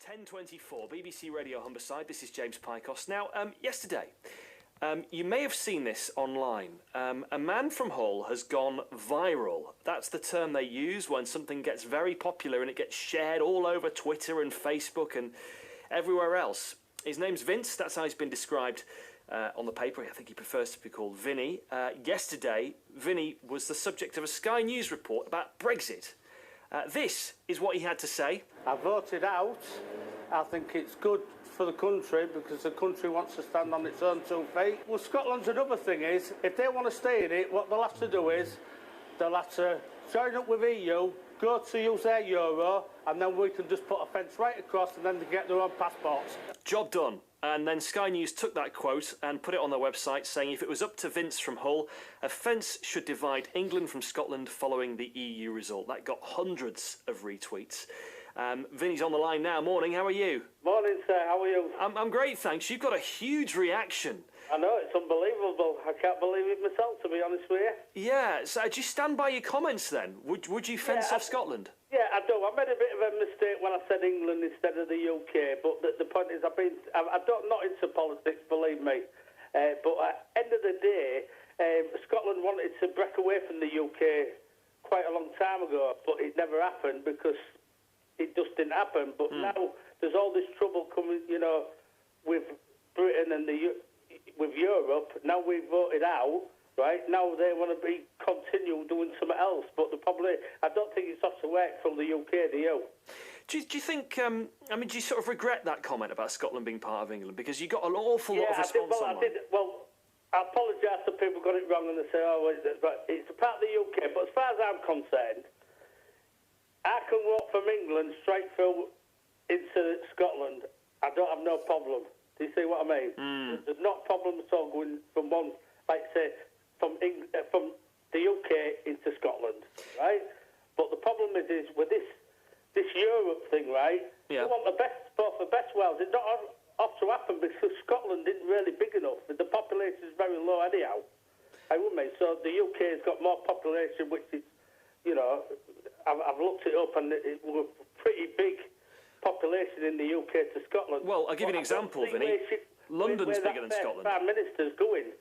10:24, BBC Radio Humberside. This is James Pykos. Now, yesterday, you may have seen this online. A man from Hull has gone viral. That's the term they use when something gets very popular and it gets shared all over Twitter and Facebook and everywhere else. His name's Vince. That's how he's been described on the paper. I think he prefers to be called Vinnie. Yesterday, Vinnie was the subject of a Sky News report about Brexit. This is what he had to say. I voted out. I think it's good for the country because the country wants to stand on its own two feet. Well, Scotland's another thing is, if they want to stay in it, what they'll have to do is, they'll have to join up with EU, go to use their euro, and then we can just put a fence right across and then they get their own passports. Job done. And then Sky News took that quote and put it on their website, saying if it was up to Vince from Hull, a fence should divide England from Scotland following the EU result. That got hundreds of retweets. Vinnie's on the line now. Morning, how are you? Morning, sir. How are you? I'm great, thanks. You've got a huge reaction. I know, it's unbelievable. I can't believe it myself, to be honest with you. Yeah, so do you stand by your comments then? Would you fence off Scotland? Yeah, I do. I made a bit of a mistake when I said England instead of the UK, but the point is I'm not into politics, believe me. But at the end of the day, Scotland wanted to break away from the UK quite a long time ago, but it never happened because it just didn't happen. But now there's all this trouble coming, with Britain and with Europe. Now we've voted out, right? Now they want to continue doing something else. But the problem is, I don't think it's off to work from the UK, do you? Do you think, do you sort of regret that comment about Scotland being part of England? Because you got an awful lot of response online. I apologise to people who got it wrong and they say, it's a part of the UK. But as far as I'm concerned, I can walk from England straight through into Scotland. I don't have no problem. Do you see what I mean? There's not a problem at all going from one, from the UK into Scotland, right? But the problem is with this Europe thing, right? Yeah. You want the best, both the best worlds. It's not off to happen because Scotland isn't really big enough. The population is very low anyhow. So the UK has got more population, which is, I've looked it up and it was a pretty big population in the UK to Scotland. Well, I'll give you an example, Vinnie. London's bigger than Scotland. Prime Minister's going.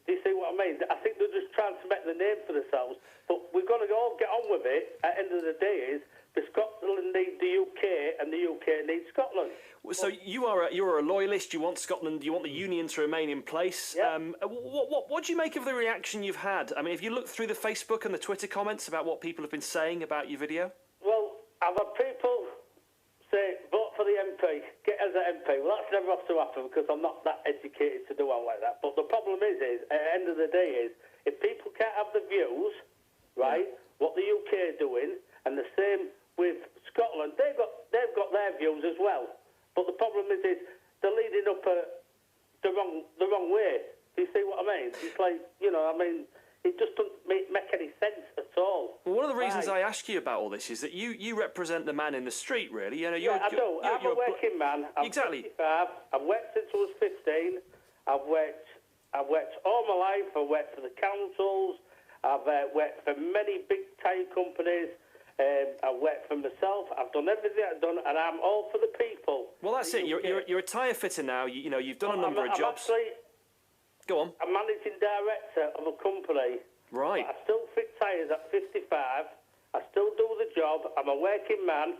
Do you see what I mean? I think they're just trying to make the name for themselves. But we've got to all get on with it. At the end of the day is, the Scotland need the UK and the UK needs Scotland. So you're a loyalist. You want Scotland. You want the union to remain in place. Yeah. What do you make of the reaction you've had? I mean, have you looked through the Facebook and the Twitter comments about what people have been saying about your video? Well, I've had people say vote for the MP, get as an MP. Well, that's never off to happen because I'm not that educated to do one like that. But the problem is at the end of the day is if people can't have the views, right, what the UK are doing, and the same with Scotland, they've got their views as well. But the problem is they're leading up the wrong way. Do you see what I mean? It's like, it just doesn't make any sense at all. Well, one of the reasons I ask you about all this is that you represent the man in the street, really. I do. I'm a working man. I'm exactly. 55. I've worked since I was 15. I've worked all my life. I've worked for the councils. I've worked for many big tyre companies. I've worked for myself. I've done everything I've done, and I'm all for the people. Well, that's it. You're a tyre fitter now. You've done a number of jobs. Go on. I'm managing director of a company. Right. I still fit tyres at 55. I still do the job. I'm a working man,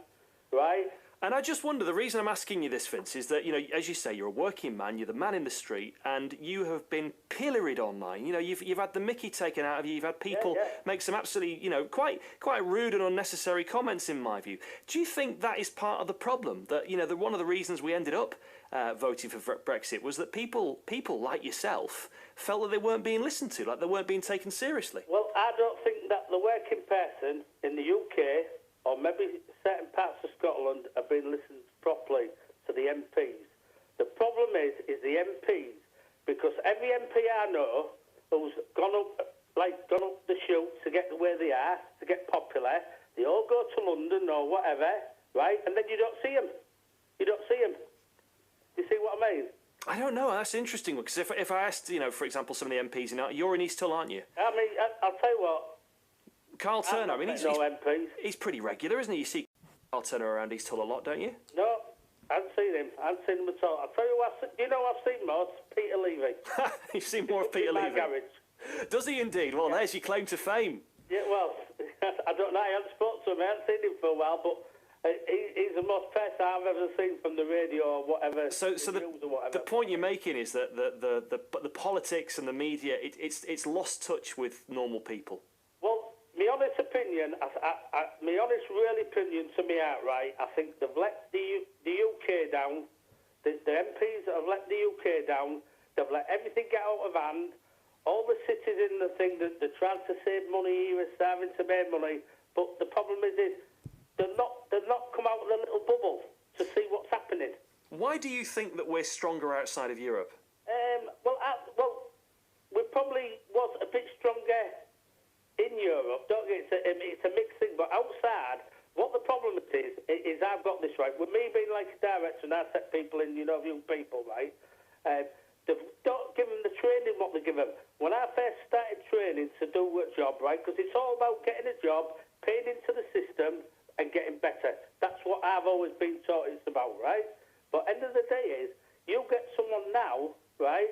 right? And I just wonder, the reason I'm asking you this, Vince, is that, as you say, you're a working man, you're the man in the street, and you have been pilloried online. You've had the mickey taken out of you, you've had people make some absolutely, quite rude and unnecessary comments, in my view. Do you think that is part of the problem? That, one of the reasons we ended up voting for Brexit was that people like yourself felt that they weren't being listened to, like they weren't being taken seriously. Well, I don't think that the working person in the UK, or maybe certain parts of Scotland, have been listened properly to the MPs. The problem is the MPs, because every MP I know who's gone up the chute to get to where they are, to get popular, they all go to London or whatever, right? And then you don't see them. You see what I mean? I don't know. That's interesting, because if I asked, for example, some of the MPs, you're in East Hull, aren't you? I mean, I'll tell you what. Carl Turner, MPs. he's pretty regular, isn't he? You see Carl Turner around East Hull a lot, don't you? No, I haven't seen him. I haven't seen him at all. I'll tell you what, you know I've seen most? Peter Levy. You've seen more of Peter In my Levy? garage. Does he indeed? Well, there's your claim to fame. Yeah, well, I don't know. I haven't spoken to him. I haven't seen him for a while, but he's the most person I've ever seen from the radio or whatever. So the point you're making is that the politics and the media, it's lost touch with normal people. Well, my honest opinion, my honest real opinion to me outright, I think they've let the UK down. The MPs that have let the UK down, they've let everything get out of hand. All the cities in the thing that they're trying to save money here, are starving to make money. But the problem is they're not come out of the little bubble to see what's happening. Why do you think that we're stronger outside of Europe? Well, we probably was a bit stronger in Europe. Don't get it's a mixed thing, but outside, what the problem is I've got this right. With me being like a director and I set people in, young people, right? They don't give them the training what they give them. When I first started training to do a job, right, because it's all about getting a job, paying into the system and getting better. That's what I've always been taught it's about, right? But end of the day is, you get someone now, right,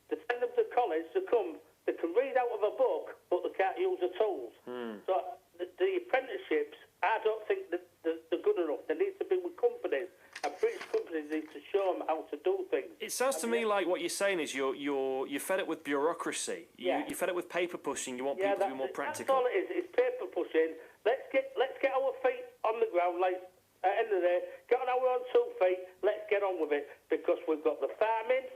to send them to college to come, they can read out of a book, but they can't use the tools. So the apprenticeships, I don't think that they're good enough. They need to be with companies. And British companies need to show them how to do things. It sounds to me like what you're saying is you're fed up with bureaucracy. You're fed up with paper pushing. You want people to be more practical. That's all it is. It's paper pushing. Let's get our feet on the ground. Like at the end of the day, get on our own 2 feet. Let's get on with it because we've got the farming.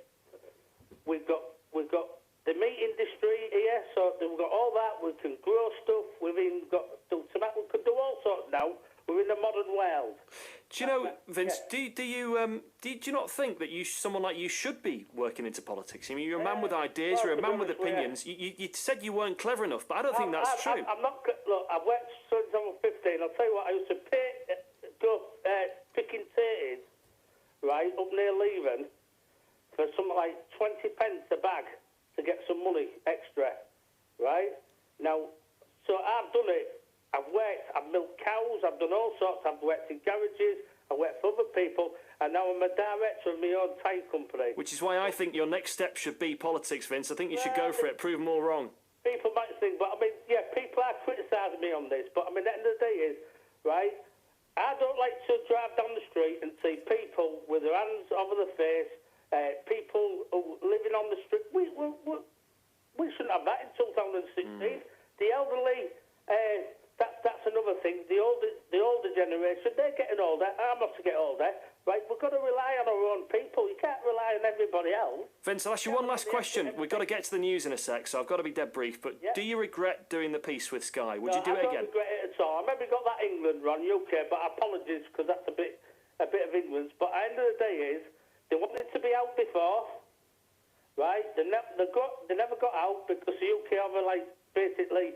We've got the meat industry here. So we've got all that. We can grow stuff. We've even got tomato. We can do all sorts now. We're in the modern world. Do you know, Vince? Yeah. Do you not think that someone like you should be working into politics? I mean, you're a man with ideas. You're a man with opinions. You said you weren't clever enough, but I don't think that's true. I'm not. Look, I've worked since I was 15. I'll tell you what. I used to go picking taters, right, up near Leven, for something like 20 pence a bag to get some money extra, right? Now, so I've done it. I've worked, I've milked cows, I've done all sorts, I've worked in garages, I've worked for other people, and now I'm a director of my own tyre company. Which is why I think your next step should be politics, Vince. I think you should go for it, prove them all wrong. People might think, but I mean, yeah, people are criticising me on this, but I mean, at the end of the day is, right, I don't like to drive down the street and see people with their hands over their face, people living on the street. We shouldn't have that in 2016. The elderly... That's another thing. The older generation, they're getting older. I'm off to get older. Right, we've got to rely on our own people. You can't rely on everybody else. Vince, I'll ask you one last question. We've got to get to the news in a sec, so I've got to be dead brief. But do you regret doing the piece with Sky? Would you do it again? I don't regret it at all. I maybe got that England run, UK, but apologies because that's a bit of England's. But at the end of the day is, they wanted to be out before, right? They never got out because the UK basically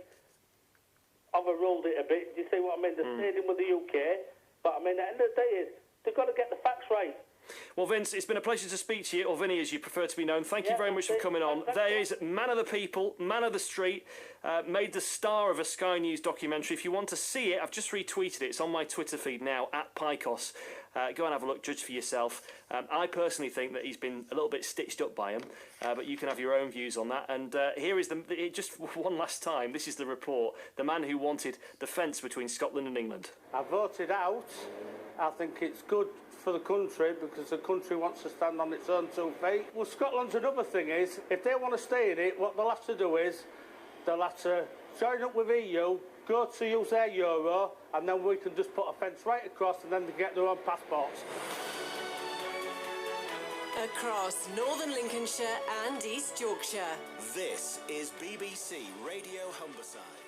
overruled it a bit. Do you see what I mean? They're staying in with the UK. But I mean, at the end of the day is, they've got to get the facts right. Well, Vince, it's been a pleasure to speak to you, or Vinnie as you prefer to be known. Thank you very much for coming on. There is man of the people, man of the street, made the star of a Sky News documentary. If you want to see it, I've just retweeted it. It's on my Twitter feed now, @Pykos. Go and have a look, judge for yourself. I personally think that he's been a little bit stitched up by him, but you can have your own views on that. And here is just one last time, this is the report. The man who wanted the fence between Scotland and England. I voted out. I think it's good for the country because the country wants to stand on its own 2 feet. Well, Scotland's another thing is, if they want to stay in it, what they'll have to do is, they'll have to join up with EU, go to use their euro, and then we can just put a fence right across and then they get their own passports. Across Northern Lincolnshire and East Yorkshire. This is BBC Radio Humberside.